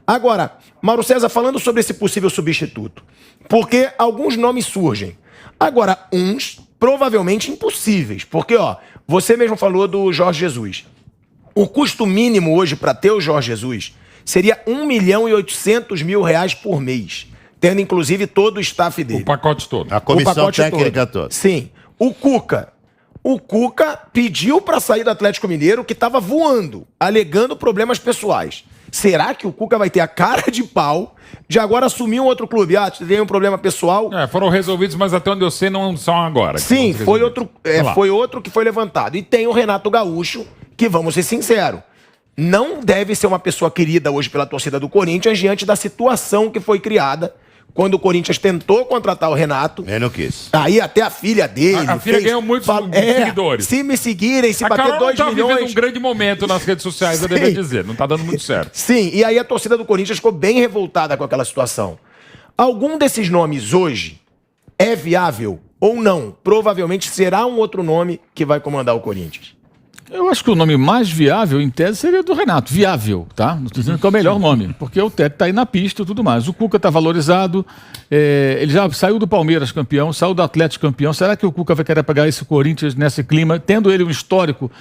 Agora, Mauro César, falando sobre esse possível substituto, porque alguns nomes surgem. Agora, uns provavelmente impossíveis, porque, você mesmo falou do Jorge Jesus. O custo mínimo hoje para ter o Jorge Jesus seria R$1.800.000 por mês, tendo inclusive todo o staff dele. O pacote todo. A comissão técnica toda. Sim. O Cuca pediu para sair do Atlético Mineiro, que estava voando, alegando problemas pessoais. Será que o Cuca vai ter a cara de pau de agora assumir um outro clube? Tem um problema pessoal. Foram resolvidos, mas até onde eu sei não são agora. Sim, foi outro que foi levantado. E tem o Renato Gaúcho, que, vamos ser sinceros, não deve ser uma pessoa querida hoje pela torcida do Corinthians diante da situação que foi criada quando o Corinthians tentou contratar o Renato. Ele não quis. Aí até a filha dele... A filha ganhou muitos seguidores. Se me seguirem, se bater 2 milhões... A Carol não tá vivendo um grande momento nas redes sociais, eu deveria dizer. Não tá dando muito certo. Sim, e aí a torcida do Corinthians ficou bem revoltada com aquela situação. Algum desses nomes hoje é viável ou não? Provavelmente será um outro nome que vai comandar o Corinthians. Eu acho que o nome mais viável, em tese, seria do Renato. Viável, tá? Não estou dizendo que é o melhor nome, porque o técnico está aí na pista e tudo mais. O Cuca está valorizado, ele já saiu do Palmeiras campeão, saiu do Atlético campeão. Será que o Cuca vai querer pegar esse Corinthians nesse clima, tendo ele um histórico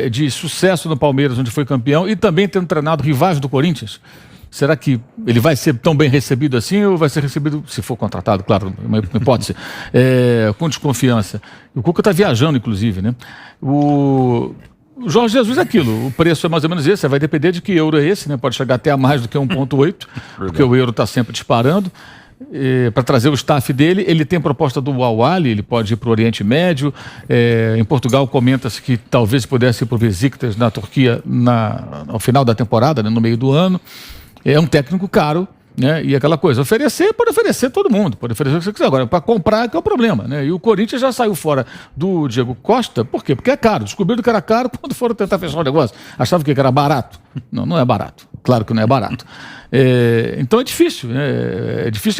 de sucesso no Palmeiras, onde foi campeão, e também tendo treinado rivais do Corinthians? Será que ele vai ser tão bem recebido assim ou vai ser recebido, se for contratado, claro, uma hipótese, com desconfiança? O Cuca está viajando, inclusive, né? O Jorge Jesus é aquilo, o preço é mais ou menos esse, vai depender de que euro é esse, né? Pode chegar até a mais do que 1,8, porque o euro está sempre disparando. Para trazer o staff dele, ele tem proposta do Al-Ahly, ele pode ir para o Oriente Médio. Em Portugal comenta-se que talvez pudesse ir para o Besiktas na Turquia ao final da temporada, né? No meio do ano. É um técnico caro, né? E aquela coisa, pode oferecer todo mundo, pode oferecer o que você quiser. Agora, para comprar que é o problema, né? E o Corinthians já saiu fora do Diego Costa, por quê? Porque é caro, descobriram que era caro quando foram tentar fechar o negócio. Achavam que era barato. Não, não é barato, claro que não é barato. Então é difícil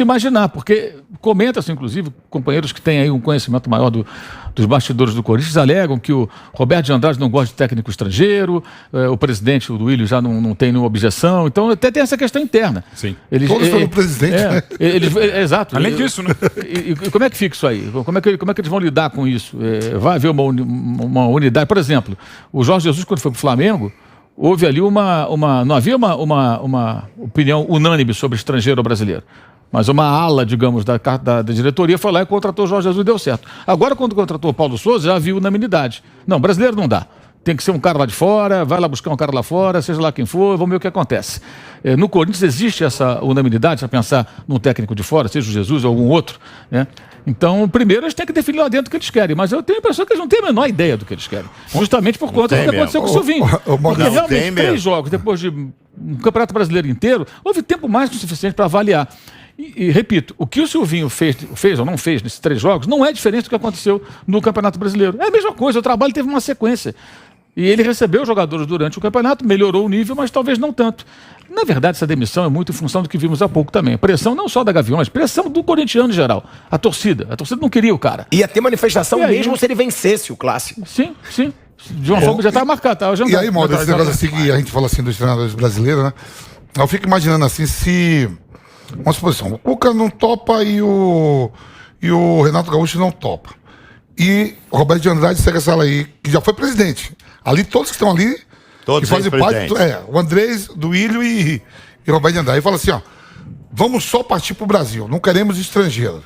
imaginar, porque comenta-se, inclusive, companheiros que têm aí um conhecimento maior dos bastidores do Corinthians alegam que o Roberto de Andrade não gosta de técnico estrangeiro, o presidente, o Duílio, já não tem nenhuma objeção, então até tem essa questão interna. Sim. Todos foram presidente, né? Exato. Além disso, né? E como é que fica isso aí? Como é que eles vão lidar com isso? Vai haver uma unidade? Por exemplo, o Jorge Jesus, quando foi para o Flamengo, houve ali não havia uma opinião unânime sobre estrangeiro brasileiro. Mas uma ala, digamos, da diretoria foi lá e contratou o Jorge Jesus e deu certo. Agora, quando contratou o Paulo Souza, já havia unanimidade. Não, brasileiro não dá. Tem que ser um cara lá de fora, vai lá buscar um cara lá fora, seja lá quem for, vamos ver o que acontece. No Corinthians existe essa unanimidade para pensar num técnico de fora, seja o Jesus ou algum outro, né? Então, primeiro, eles têm que definir lá dentro o que eles querem. Mas eu tenho a impressão que eles não têm a menor ideia do que eles querem. Justamente por conta do que aconteceu com o Silvinho. Porque realmente 3 jogos, depois de um Campeonato Brasileiro inteiro, houve tempo mais que o suficiente para avaliar. E repito, o que o Silvinho fez ou não fez nesses 3 jogos não é diferente do que aconteceu no Campeonato Brasileiro. É a mesma coisa, o trabalho teve uma sequência. E ele recebeu os jogadores durante o campeonato, melhorou o nível, mas talvez não tanto. Na verdade, essa demissão é muito em função do que vimos há pouco também. Pressão não só da Gaviões, pressão do corintiano em geral. A torcida não queria o cara. Ia ter manifestação mesmo se ele vencesse o Clássico. Sim, sim. De uma forma que já estava marcada. Tá? E aí, Mauro, esse negócio assim que a gente fala assim dos treinadores brasileiros, né? Eu fico imaginando assim, se... Uma suposição, o Cuca não topa e o Renato Gaúcho não topa. E o Roberto de Andrade segue essa sala aí, que já foi presidente. Ali, todos que estão ali, todos que fazem parte, o Andrés, Duílio e Roberto de Andrade. E fala assim, vamos só partir pro Brasil, não queremos estrangeiro.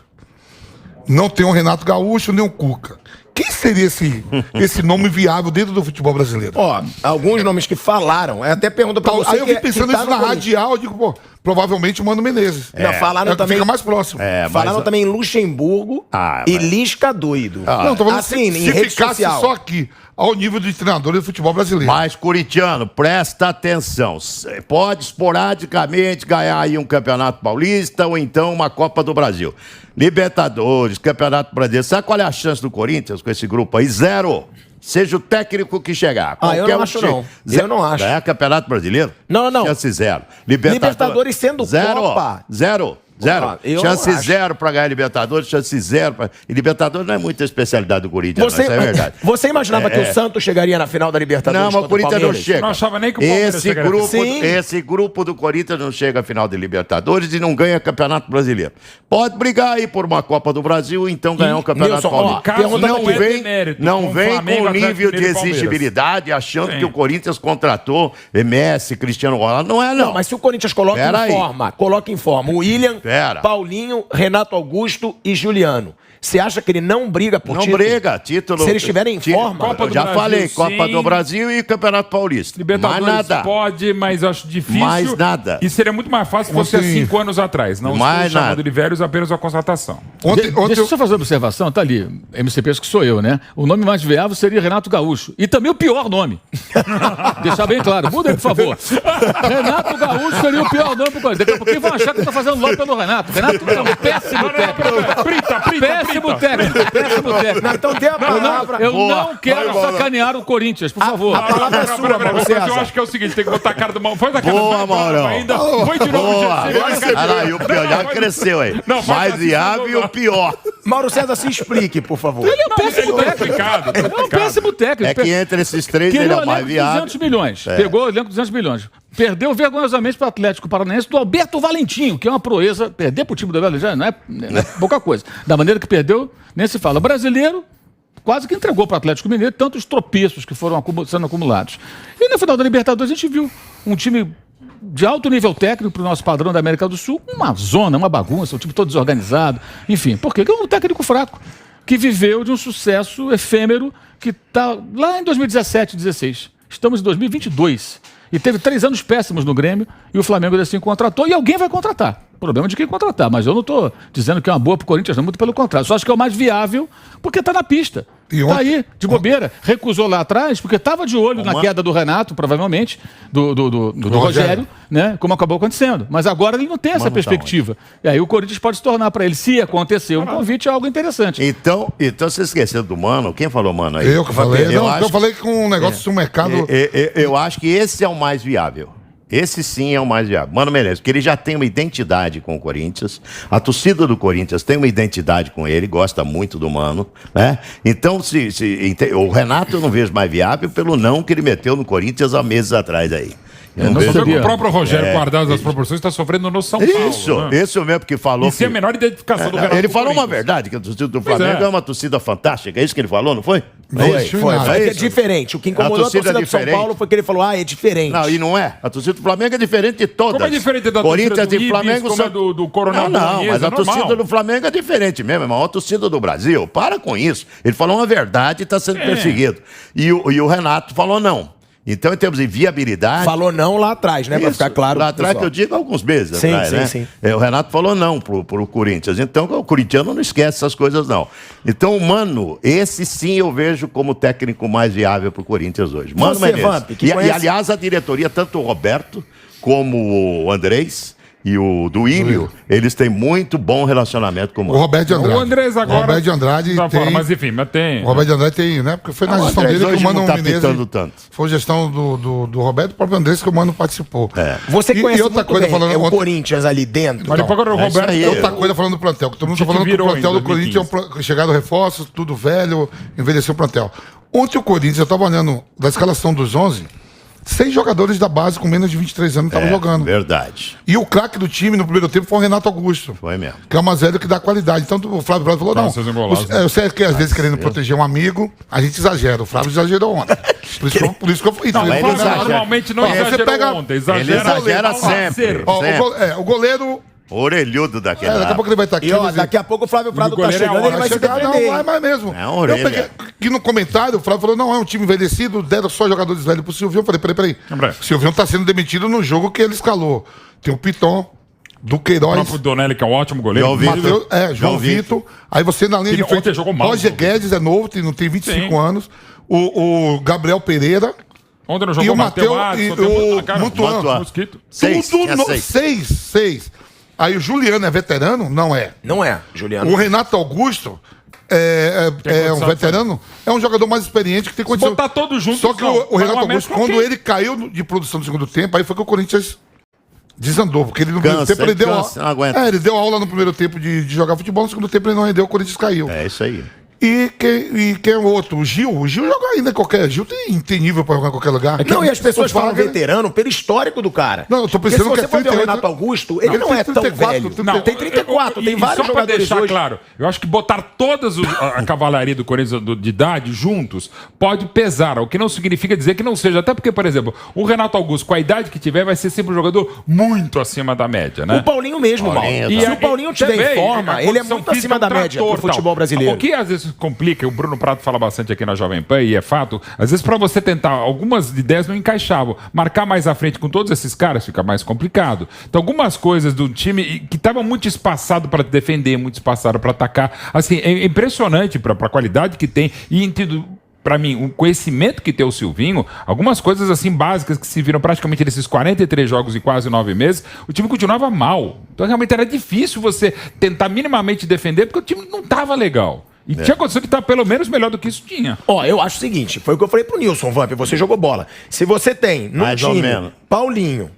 Não tem o Renato Gaúcho, nem o Cuca. Quem seria esse nome viável dentro do futebol brasileiro? Alguns nomes que falaram, até pergunta pra você. Aí eu fico pensando nisso na radial, eu digo, provavelmente o Mano Menezes. Falaram também. Fica mais próximo. Falaram também em Luxemburgo e Lisca doido. Não, tô falando assim, se ficasse só aqui, ao nível do treinador do futebol brasileiro. Mas, corintiano, presta atenção. Pode esporadicamente ganhar aí um Campeonato Paulista ou então uma Copa do Brasil. Libertadores, Campeonato Brasileiro. Sabe qual é a chance do Corinthians com esse grupo aí? 0. Seja o técnico que chegar. Eu não acho, não. Eu não acho. É Campeonato Brasileiro? Não. Chance 0. Libertadores sendo 0. Copa. 0. Zero. Ah, eu Chance não acho. zero pra ganhar Libertadores, chance zero. E Libertadores não é muita especialidade do Corinthians, Você, não, isso é verdade. você imaginava que o Santos chegaria na final da Libertadores Não, mas o contra Corinthians não Palmeiras? chega. Não achava nem que o Palmeiras Esse chegaria. grupo, Sim. esse grupo do Corinthians não chega à final de Libertadores e não ganha Campeonato Brasileiro. Pode brigar aí por uma Copa do Brasil, então ganhar um Campeonato Nilson, ó, Paulista. pergunta Não aqui. vem, Demérito, não com vem Flamengo, com Atlético nível de Mineiro e Palmeiras. exigibilidade, achando Sim. que o Corinthians contratou Messi, Cristiano Ronaldo. Não é, não. Não, mas se o Corinthians coloca Pera em aí. forma o William, Pera. Paulinho, Renato Augusto e Juliano, você acha que ele não briga por Não título? briga, título. Se eles estiverem em forma, Copa Eu do já Brasil, falei, Copa sim. do Brasil e Campeonato Paulista. Libertadores Mais nada. pode, mas eu acho difícil. Mais nada. E seria muito mais fácil se fosse há Ontem- 5 anos atrás. Não Mais estou chamando nada. de velhos, apenas a constatação. Ontem, Deixa eu eu- só fazer uma observação, tá ali, MCP, que sou eu, né? O nome mais viável seria Renato Gaúcho. E também o pior nome. Deixar bem claro. Muda aí, por favor. Renato Gaúcho seria o pior nome pro Corinthians. Daqui a pouquinho vão achar que eu tô fazendo logo pelo Renato. Renato é um péssimo técnico. Péssimo técnico. Péssimo técnico. então tem a palavra. Eu Boa. não quero sacanear o Corinthians, por favor. a palavra é sua, Mauro Mas César. eu acho que é o seguinte, tem que botar a cara do mal. Faz a cara Boa, do mal Maurão. ainda. Foi de novo. Boa. Você vai na cara Olha lá, de- e o pior já Não, cresceu aí. Não, faz Mais assim, viável e não, o pior. Mauro César, se explique, por favor. Ele é um Não, péssimo tá técnico. explicado, tá É um explicado. péssimo técnico. É que entre esses três ele Queria é o o mais elenco de viável. 200 milhões. Pegou o elenco de 200 milhões. Perdeu vergonhosamente para o Atlético Paranaense do Alberto Valentim, que é uma proeza. Perder para o time do Velho já não é pouca coisa. Da maneira que perdeu, nem se fala. Brasileiro quase que entregou para o Atlético Mineiro tantos tropeços que foram sendo acumulados. E no final da Libertadores a gente viu um time de alto nível técnico para o nosso padrão da América do Sul, uma zona, uma bagunça, um time todo desorganizado. Enfim, por quê? Porque é um técnico fraco, que viveu de um sucesso efêmero que está lá em 2017, 16. Estamos em 2022. E teve 3 anos péssimos no Grêmio e o Flamengo assim contratou e alguém vai contratar. O problema é de quem contratar, mas eu não estou dizendo que é uma boa para o Corinthians, não, muito pelo contrário. Só acho que é o mais viável porque está na pista. E Está ontem- aí, de bobeira. Recusou lá atrás porque estava de olho na queda do Renato, provavelmente, do Rogério, né? Como acabou acontecendo. Mas agora ele não tem essa Mano, tá perspectiva. E aí o Corinthians pode se tornar para ele, se acontecer um convite, é algo interessante. Então você esqueceu do Mano. Quem falou Mano aí? eu que falei. Eu Não, acho eu falei com um negócio do mercado. Eu acho que esse é o mais viável. Esse sim é o mais viável. Mano Menezes, porque ele já tem uma identidade com o Corinthians. A torcida do Corinthians tem uma identidade com ele, gosta muito do Mano, né? Então, o Renato eu não vejo mais viável pelo não que ele meteu no Corinthians há meses atrás aí. Eu não não vejo- Só que seria- o próprio Rogério, guardado as proporções, está sofrendo no São Paulo. Isso, né? esse mesmo que falou. E sem a menor identificação do Renato Ele com o falou uma Corinthians. verdade, que a torcida do Pois Flamengo é. é uma torcida fantástica. É isso que ele falou, não foi? Foi. Mas é isso. diferente. O que incomodou a torcida do São diferente. Paulo foi que ele falou, é diferente. Não, e não é. A torcida do Flamengo é diferente de todas. Como é diferente da Corinthians torcida do e Ibis, Flamengo como é do Coronel Não, Nunes, mas é a torcida normal. do Flamengo é diferente mesmo, é a maior torcida do Brasil. Para com isso. Ele falou uma verdade e está sendo perseguido. E o Renato falou não. Então, em termos de viabilidade... Falou não lá atrás, né? Pra Isso, ficar claro. lá pro atrás, que pessoal. eu digo alguns meses Sim, atrás, sim, né? sim. O Renato falou não pro Corinthians. Então, o corintiano não esquece essas coisas, não. Então, Mano, esse sim eu vejo como o técnico mais viável pro Corinthians hoje. Mano Você, Menezes. Vamp, que E, conhece- aliás, a diretoria, tanto o Roberto como o Andrés e o Duílio, eles têm muito bom relacionamento com o O Mano. Roberto de Andrade. O Andrés agora... O Roberto de Andrade tá tem. fora, mas enfim, mas tem... O Roberto de Andrade tem, né? Porque foi na O gestão Andrés dele que hoje o Mano não tá Menezes. pitando tanto. Foi gestão do Roberto, o próprio Andrés que o Mano participou. É. Você E- conhece e outra muito coisa bem, falando é o ontem- Corinthians ali dentro. Mas depois agora o É isso Roberto... aí. Outra coisa falando do plantel, que todo mundo Que está falando que virou o plantel em do Corinthians é chegado reforços, tudo velho, envelheceu o plantel. Ontem o Corinthians, eu estava olhando da escalação dos 11, 6 jogadores da base com menos de 23 anos estavam jogando. Verdade. E o craque do time no primeiro tempo foi o Renato Augusto. Foi mesmo. Que é uma zero que dá qualidade. Então o Flávio Prado falou, não. Vocês engolaram. Eu sei que às vezes querendo proteger um amigo, a gente exagera. O Flávio exagerou ontem. Por isso que eu falei. Não, mas mas ele exagera. normalmente não Ó, você exagerou pega- ontem. Ele Exagera exagera ao sempre. nascer. Ó, Sempre. o goleiro. Orelhudo daquele Daqui a lá. pouco ele vai estar aqui. E ó, eu vou dizer, daqui a pouco o Flávio Prado tá goleiro é chegando, ele ótimo. vai se chegar, não, defender. vai mesmo. É uma orelha. Eu peguei aqui no comentário, o Flávio falou, não, é um time envelhecido, deram só jogadores velhos pro Silvio. Eu falei, peraí. André. O Silvio tá sendo demitido no jogo que ele escalou. Tem o Piton, do O Queiroz, próprio Donelli, que é um ótimo goleiro. João Vitor. Mateus, João João Vitor. Aí você na linha Que de frente. ontem jogou mal, Roger João Vitor. Guedes é novo, não tem 25 Sim. anos. O Gabriel Pereira. Ontem não E jogou o Mateus e o Mutuan. Mosquito. Seis, Tudo tinha no, seis. seis. Aí o Juliano é veterano? Não é. Não é, Juliano. O Renato Augusto é um condição, veterano, é um jogador mais experiente que tem condição. botar todos juntos, Só que não. o Renato Mas Augusto, ok. quando ele caiu de produção no segundo tempo, aí foi que o Corinthians Desandou, porque ele no primeiro tempo ele deu não aguenta. ele deu aula no primeiro tempo de jogar futebol, no segundo tempo ele não rendeu, o Corinthians caiu. É isso aí. E quem é o outro? O Gil joga ainda em qualquer. Gil tem nível pra jogar em qualquer lugar. Não, e as pessoas falam Fagner- veterano pelo histórico do cara. Não, eu tô Porque pensando se que você for ver o 38, Renato Augusto, ele não é tão 34, velho. 34. Tem 34, tem E vários só pra jogadores deixar hoje. claro, eu acho que botar todas a cavalaria do Corinthians de idade juntos pode pesar, o que não significa dizer que não seja. Até porque, por exemplo, o Renato Augusto, com a idade que tiver, vai ser sempre um jogador muito acima da média, né? O Paulinho mesmo, mal. Paulinho, Se tá. o Paulinho estiver em também, forma, a ele é condição muito física acima da é um média trator, do futebol tal. brasileiro. O que às vezes complica, o Bruno Prato fala bastante aqui na Jovem Pan, e é fato, às vezes pra você tentar, algumas ideias não encaixavam. Marcar mais à frente com todos esses caras fica mais complicado. Então algumas coisas do time que estavam muito espaçado para defender, muito espaçado para atacar, assim, é impressionante para a qualidade que tem e entendo. Pra mim, o conhecimento que tem o Silvinho, algumas coisas assim básicas que se viram praticamente nesses 43 jogos e quase 9 meses, o time continuava mal. Então realmente era difícil você tentar minimamente defender, porque o time não estava legal. E tinha condição de estar pelo menos melhor do que isso tinha. Ó, eu acho o seguinte, foi o que eu falei pro Nilson, Vamp, você jogou bola. Se você tem no Mais ou time menos. Paulinho,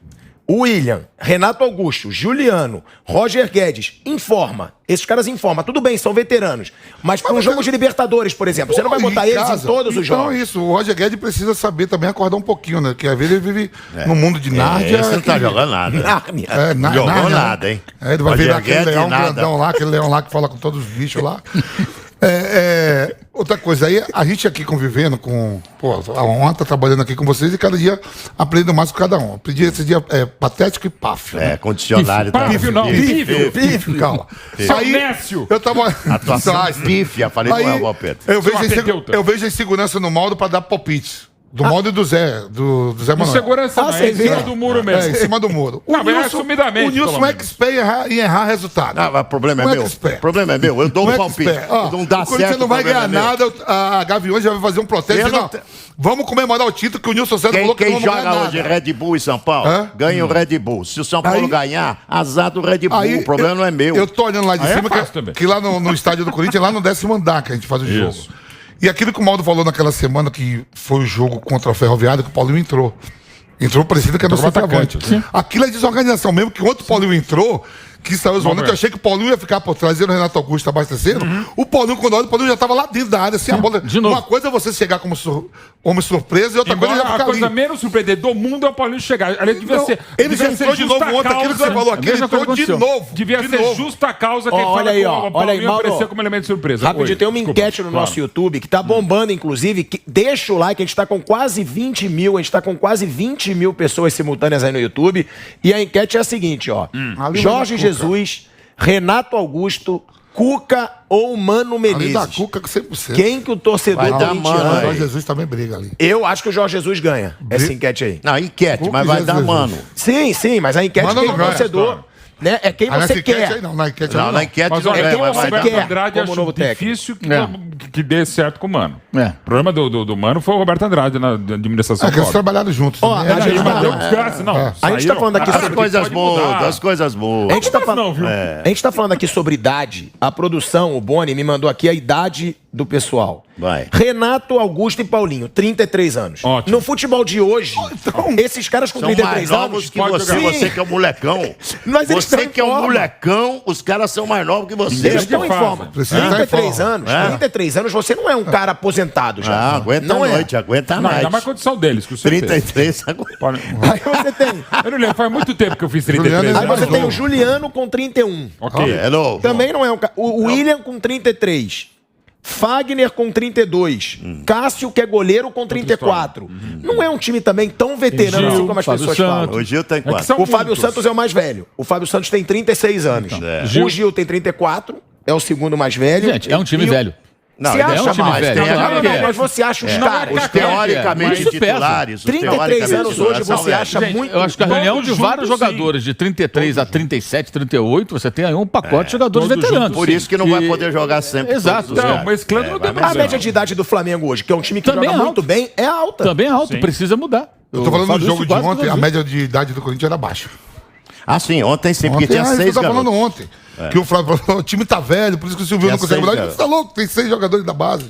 William, Renato Augusto, Juliano, Roger Guedes, em forma. Esses caras em forma, tudo bem, são veteranos. Mas para um jogo de Libertadores, por exemplo, você não vai botar eles em todos os jogos. Então é isso, o Roger Guedes precisa saber também acordar um pouquinho, né? Porque às vezes ele vive no mundo de Nárnia. Esse não tá jogando nada. Nárnia. Jogou Nárnia, nada, hein? Ele vai Roger virar aquele Guedes, leão nada. grandão lá, aquele leão lá que fala com todos os bichos lá. Outra coisa, aí a gente aqui convivendo com. Pô, a honra tá trabalhando aqui com vocês e cada dia aprendendo mais com cada um. Aprendi esse dia patético e páfio. É, condicionário. Pífio não, pífio. Calma. Seu Aí, Nécio. eu tava. Atuação Nossa. pífia, falei com o Valpeta. Eu vejo, Terapeuta. eu vejo a insegurança no Mauro pra dar palpites. Do Mauro e do Zé Do Manuel. segurança não, é em cima do muro É, mesmo. em cima do muro. Não, mas é assumidamente, o Nilson pelo é menos. expert em errar resultado. Ah, mas o problema é Não é meu. expert. O problema é meu. Eu dou Não um é palpite. expert. Ó, Não dá o Corinthians certo. não vai o problema ganhar é meu. nada. A Gaviões já vai fazer um protesto. Eu Não, não te- vamos comemorar o título que o Nilson César falou que Quem não vamos joga ganhar hoje nada. Red Bull em São Paulo, Hã? ganha o Red Bull. Se o São Paulo Aí- ganhar, azar do Red Bull. Aí, O problema não é meu. Eu tô olhando lá de Aí é cima, fácil também. que lá no estádio do Corinthians, lá no 10º andar que a gente faz o jogo. Isso. E aquilo que o Maldo falou naquela semana, que foi o jogo contra o Ferroviário, que o Paulinho entrou. Entrou parecido que era no Entrou como centroavante. atacante, Aquilo é desorganização mesmo, que ontem o Paulinho entrou, que saiu os volantes, é. eu achei que o Paulinho ia ficar por trás, e o Renato Augusto abastecendo. O Paulinho, quando olha, o Paulinho já estava lá dentro da área, assim, a bola. de novo. Uma coisa é você chegar como homem surpresa, e outra coisa é já Embora ficar a coisa ali. menos surpreendente do mundo é o Paulinho chegar. Aliás, devia Não, ser. ele já devia ser entrou de novo justa ontem, aquilo que você causa- falou aqui, ele mesma coisa entrou de aconteceu. novo. Devia de ser novo. justa causa quem Ó, fala olha aí, que ó, o olha aí, Paulinho Mauro. apareceu como elemento de surpresa. Rapidinho, Oi, tem uma desculpa. enquete no Claro. nosso YouTube que tá bombando, inclusive. Deixa o like, a gente tá com quase 20 mil, a gente tá com quase 20 mil pessoas simultâneas aí no YouTube. E a enquete é a seguinte, ó. Ali Jorge vai dar Cuca. Jesus, Renato Augusto, Cuca ou Mano Ali da Menezes? Cuca com 100%. Quem que o torcedor Vai dar corintiano... Mano O aí. Jorge Jesus também briga ali. Eu acho que o Jorge Jesus ganha essa enquete aí. Não, enquete, Cuca mas e vai Jesus. dar mano. Sim, mas a enquete Mano quem não o ganha, torcedor... Né? É quem Ah, você nessa enquete quer. aí não, na enquete aí Não, não. na enquete Mas não olha, é ganha, quem mas você vai Roberto quer dar. Andrade como acho novo técnico. difícil É. que dê certo com o Mano. É. O problema do Mano foi o Roberto Andrade na administração. É que eles Fora. trabalharam juntos. Ó, né? a gente Mas deu tá- desgraça, não. A gente tá Saíram. falando aqui Das sobre... coisas pode boas, mudar. das coisas A boas. gente, tá Não, viu? a gente tá falando aqui sobre idade. A produção, o Boni, me mandou aqui a idade do pessoal. Vai. Renato, Augusto e Paulinho, 33 anos. Ótimo. No futebol de hoje, esses caras com São 33 mais novos anos... que você, Sim. você que é um molecão. Mas eles Você estão em que é um forma. molecão, os caras são mais novos que você. Eles estão em fase. forma. Precisa estar em 33 forma. anos, É. 33 anos, você não é um cara aposentado já. Ah, aguenta não a é. noite, aguenta a Não, ainda mais noite. condição deles, que o senhor fez. 33, aguenta. Aí você tem, Eu não lembro, faz muito tempo que eu fiz Juliano 33 é aí anos. você tem o novo. Juliano com 31. Ok. É novo. Também não é um cara. O William com 33. Fagner com 32. Cássio, que é goleiro, com 34. Não é um time também tão veterano Gil, assim como as Fábio pessoas Santos. falam. O Gil tem É que quanto? são O Fábio muitos. Santos é o mais velho. O Fábio Santos tem 36 anos. O Gil tem 34, é o segundo mais velho. Gente, é um time E o- velho. Não, Você ele acha é um time mais? velho. Não, Claro não, que não, é. mas você acha os caras. Os teoricamente Mas isso pesa. titulares. os 33 teoricamente anos hoje titulares são você velhos. acha Gente, muito. Eu acho que a Todos reunião de juntos, vários sim. jogadores de 33 a 37, 38, você tem aí um pacote de jogadores todos veteranos. juntos. Por isso que não vai E- poder jogar sempre. Exato. todos os Não, caras. mesclando não tem vai A problema. média de idade do Flamengo hoje, que é um time que Também joga é muito alto. bem, é alta. Também é alto, Sim. precisa mudar. Eu tô falando do Fábio jogo de quase ontem, a traduziu. média de idade do Corinthians era baixa. Ah, sim, ontem sim, porque tinha isso que 6 eu tava falando garotos. ontem. Que o Flávio falou, o time tá velho, por isso que o Silvio Tinha não consegue 6 mudar. garotos. Você tá louco, tem 6 jogadores da base.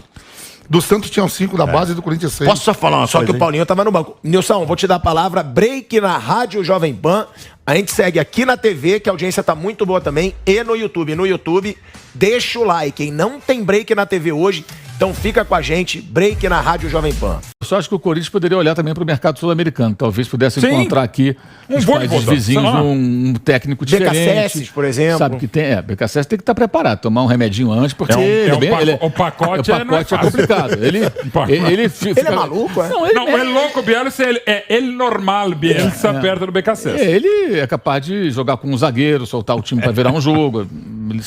Do Santos tinham 5 da base e do Corinthians 6. Posso só falar uma Só coisa? que o Paulinho tava no banco. Nilson, vou te dar a palavra. Break na Rádio Jovem Pan. A gente segue aqui na TV, que a audiência tá muito boa também, e no YouTube. No YouTube, deixa o like, hein? Não tem break na TV hoje, então fica com a gente. Break na Rádio Jovem Pan. Eu só acho que o Corinthians poderia olhar também para o mercado sul-americano. Talvez pudesse Sim. encontrar aqui nos países Voivoda, vizinhos sei lá. um técnico diferente. BKSS, por exemplo. Sabe que tem, BKSS tem que estar preparado, tomar um remedinho antes, porque o pacote o não é pacote é fácil. complicado. Ele Ele é maluco, é? Não, Não, é louco, Bielsa, é ele normal, Bielsa, perto do BKC. ele é capaz de jogar com um zagueiro, soltar o time para virar um jogo.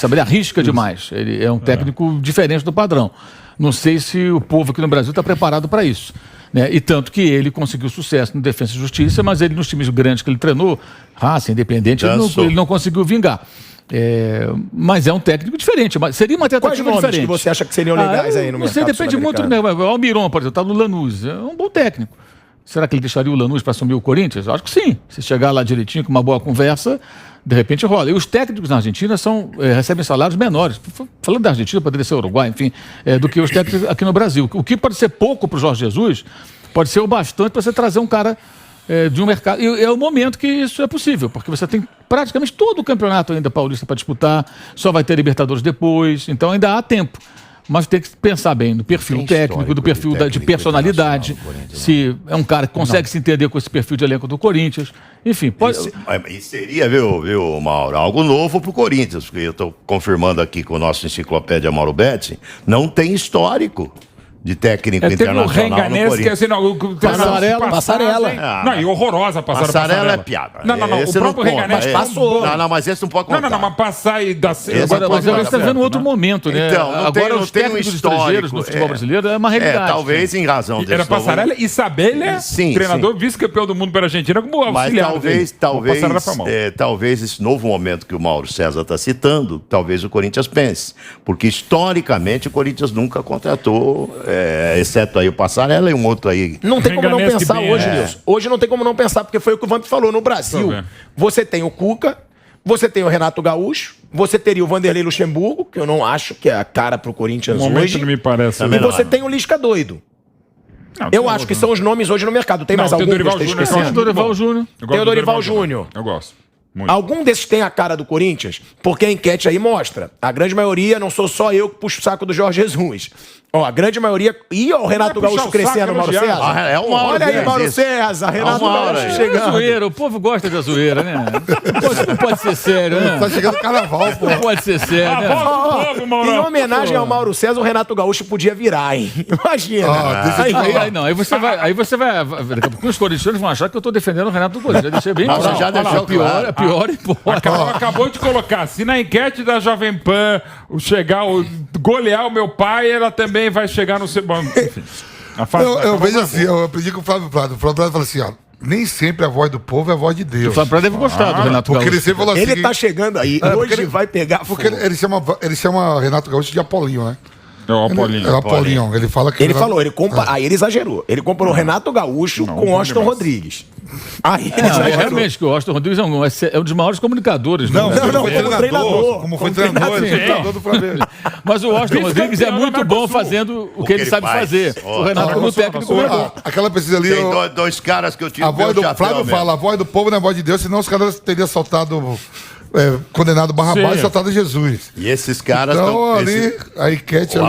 Ele arrisca demais. Ele é um técnico diferente do padrão. Não sei se o povo aqui no Brasil está preparado para isso. Né? E tanto que ele conseguiu sucesso no Defensa e Justiça, mas ele nos times grandes que ele treinou, Raça, Independente, ele não conseguiu vingar. Mas é um técnico diferente. Seria uma Quais tentativa nomes diferente. que você acha que seriam legais aí no mercado Você depende muito, né? sul-americano? O Almiron, por exemplo, está no Lanús. É um bom técnico. Será que ele deixaria o Lanús para assumir o Corinthians? Eu acho que sim. Se chegar lá direitinho, com uma boa conversa, de repente rola. E os técnicos na Argentina recebem salários menores. Falando da Argentina, poderia ser o Uruguai, enfim, do que os técnicos aqui no Brasil. O que pode ser pouco para o Jorge Jesus, pode ser o bastante para você trazer um cara de um mercado. E é o momento que isso é possível, porque você tem praticamente todo o campeonato ainda paulista para disputar, só vai ter Libertadores depois, então ainda há tempo. Mas tem que pensar bem no perfil Tem técnico, histórico do perfil de de técnico personalidade, internacional do Corinthians, se é um cara que consegue se entender com esse perfil de elenco do Corinthians. Enfim, pode... E seria, viu, Mauro, algo novo pro Corinthians, porque eu estou confirmando aqui com o nosso enciclopédia Mauro Betti, não tem histórico de técnico Teve o internacional no Renganense, que Corinthians. assim, não, Passarela. Não, e horrorosa a Passarela é piada. Não, o Esse próprio não conta. Renganense passou. Não, mas esse não pode contar. Não, mas passar e dar... Esse Agora, pode mas você dar está vendo certo, outro momento, né? Então, não agora tem os um técnicos estrangeiros histórico, no futebol brasileiro é uma realidade. talvez em razão desse Era novo- Passarela e Sabelha, Sim, treinador vice-campeão do mundo pela Argentina, como Mas auxiliar talvez, dele. O Passarela foi mal. talvez esse novo momento que o Mauro César está citando, talvez o Corinthians pense. Porque historicamente o Corinthians nunca contratou, exceto aí o Passarela e um outro aí. Não tem como não Renganesque pensar bem, hoje, Nilson. Hoje não tem como não pensar, porque foi o que o Vamp falou. No Brasil, Tô vendo. você tem o Cuca, você tem o Renato Gaúcho, você teria o Vanderlei Luxemburgo, que eu não acho que é a cara pro Corinthians No momento hoje. não me parece. Também E não. você tem o Lisca doido. Não, Eu tem acho que outro, são os nomes hoje no mercado. Tem Não, mais tem o algum que eu Dorival esteja Júnior, esquecendo? eu Dorival gosto Júnior. Eu gosto Tem o do Dorival Júnior. Eu gosto. Muito. Algum desses tem a cara do Corinthians? Porque a enquete aí mostra. A grande maioria, não sou só eu que puxo o saco do Jorge Jesus. Ó, a grande maioria... Ih, ó, o Renato Vai puxar Gaúcho o crescendo, saco, Mauro elogiar. César. É uma hora Olha aí, dez Mauro isso. César. Renato uma hora Gaúcho aí. É chegando. zoeira, o povo gosta da zoeira, né? Não pode ser sério, né? Tá chegando o carnaval, pô. Não pode ser sério, né? Volta do povo, Mauro. Em homenagem ao Mauro César, o Renato Gaúcho podia virar, hein? Imagina. deixa eu te Aí, falar. Aí você vai. Daqui a pouco os corintianos vão achar que eu tô defendendo o Renato do Corinthians. Já deixei bem Mas claro. você já deixou a pior hipótese. Acabou de colocar. Se na enquete da Jovem Pan golear o meu pai, ela também vai chegar no segundo. Enfim. A fase Eu acabou vejo pra assim, eu aprendi com o Flávio Prado. O Flávio Prado fala assim, ó, nem sempre a voz do povo é a voz de Deus. O Fábio deve gostar do Renato Porque Gaúcho. ele sempre falou assim... Ele tá chegando aí. porque Hoje ele- vai pegar Porque fogo. ele chama Renato Gaúcho de Apolinho, né? É o Apolinho. É o Apolinho. Ele fala que... Ele falou, aí ele exagerou. Ele comparou o Renato Gaúcho com o Austin demais. Rodrigues. Aí ele Não, exagerou. realmente, que o Austin Rodrigues é um dos maiores comunicadores. Não, né? não, foi como treinador. Como foi Como treinador, ele foi treinador. treinador do Flamengo. Mas o Austin Rodrigues é Vice-campeão muito da bom Mercosul. fazendo o que ele sabe faz. fazer. Ó, O Renato, como técnico, não é bom. Aquela pesquisa ali... Tem eu- dois caras que eu tive A voz do meu Flávio chapéu fala, a voz do povo não é a voz de Deus, senão os caras teriam soltado, condenado Barrabás Sim. e soltado Jesus. E esses caras Então tão- ali, a enquete ali...